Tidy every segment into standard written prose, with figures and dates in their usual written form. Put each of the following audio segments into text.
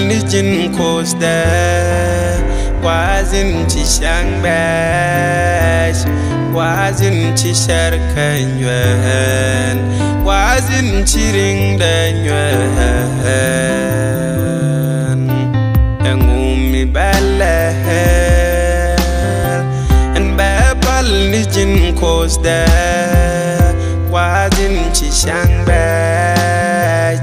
ni jin kosta wazin ci shang bash wazin ci sharkan yuan wazin ci ring da yuan ngumi balal en babal ni jin kosta wazin ci shang bash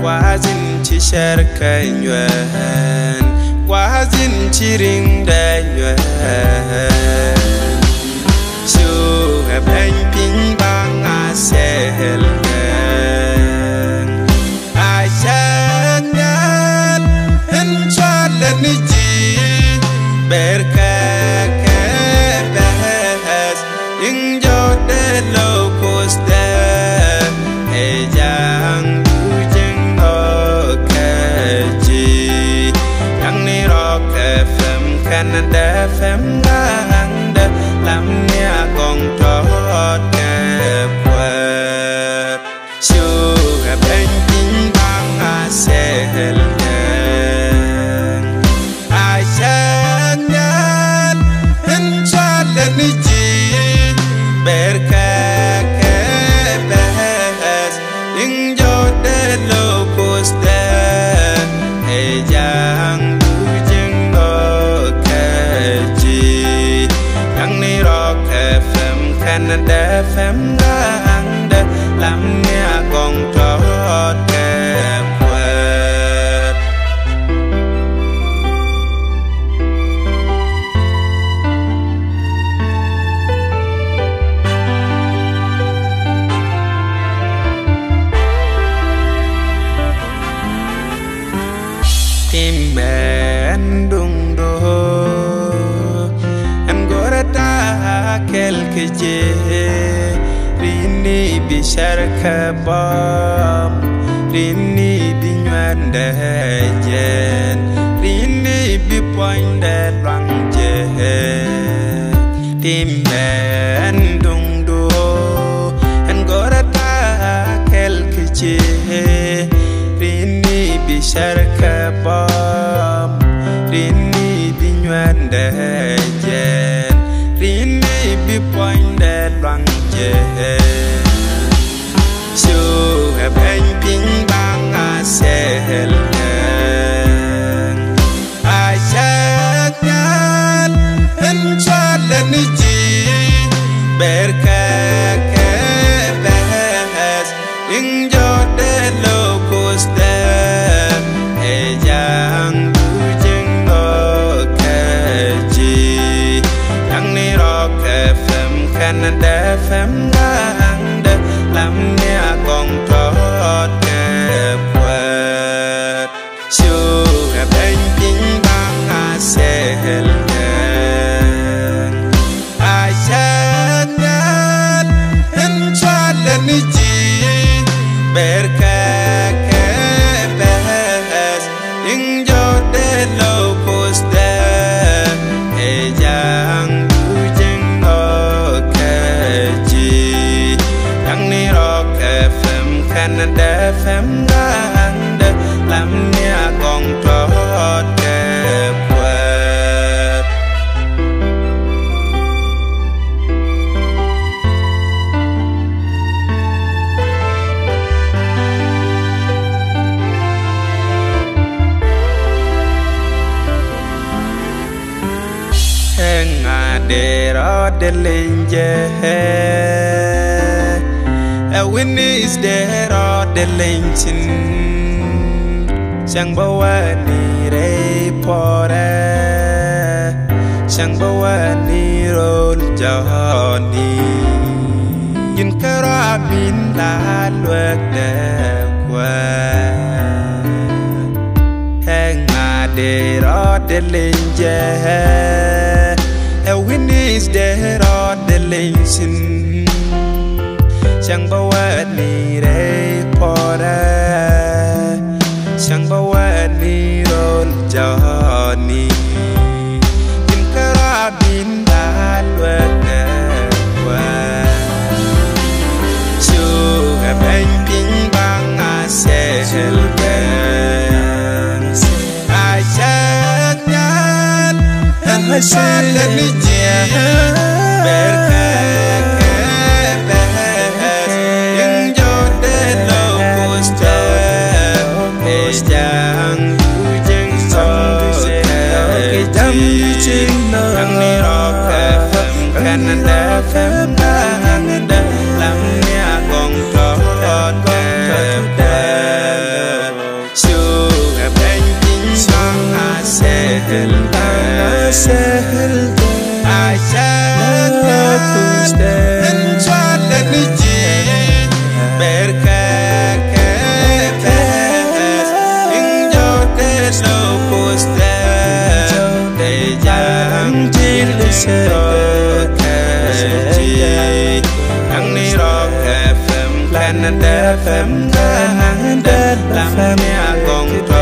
wazin ci sharkan yuan wazin ci ring da yuan su gặp anh pin bang a sel ai sang nhát en cho lần chi berka ke behas ing jo de lo costa e jang du jeng o ke chi yang ni rock fm Canada fm ngang de làm nia con trót kẹp quẹt chưa gặp anh tin bang a sẽ hẹn ai sáng nhát anh cho lần chi berka kẹp behas ing jo de lo costa hey yang du jeng o ke chi yang ni rock fm Canada fm ngang de làm nia con trót kẹp quẹt tim ben đung đô em gora ta quelque je rini bi sharka bam rini bi nywanda jen rini bi poinde rang je tim ben đung đô em gora ta quelque je rini bi sharka bam rini bi nywanda jen rini bi poinde rang je su gặp anh pin bang a sel ai chắc nhát anh cho lần chi berka ke behas ing jo de lo costa e jang du jeng o ke chi yang ni rock fm Canada fm ngang de làm nia con trót kẹp quẹt su gặp anh pin bang a sel ai chắc nhát anh cho lần chi berka ke behas ing jo de lo costa e jang du jeng o ke chi yang ni rock fm Canada fm ngang de làm nia con trót kẹp quẹt hẹn à để rõ để lên je a win is there rõ để lên chín chẳng bao ni re pora chẳng bao ni roll jahani yin karabin la luak de qua hẹn à để rõ để lên je a win is there rõ để lên chín chẳng bao ni re pora chẳng bao ni roll jahani yin karabin la luak de qua su gặp anh pin bang a sẽ Phim làm nhà con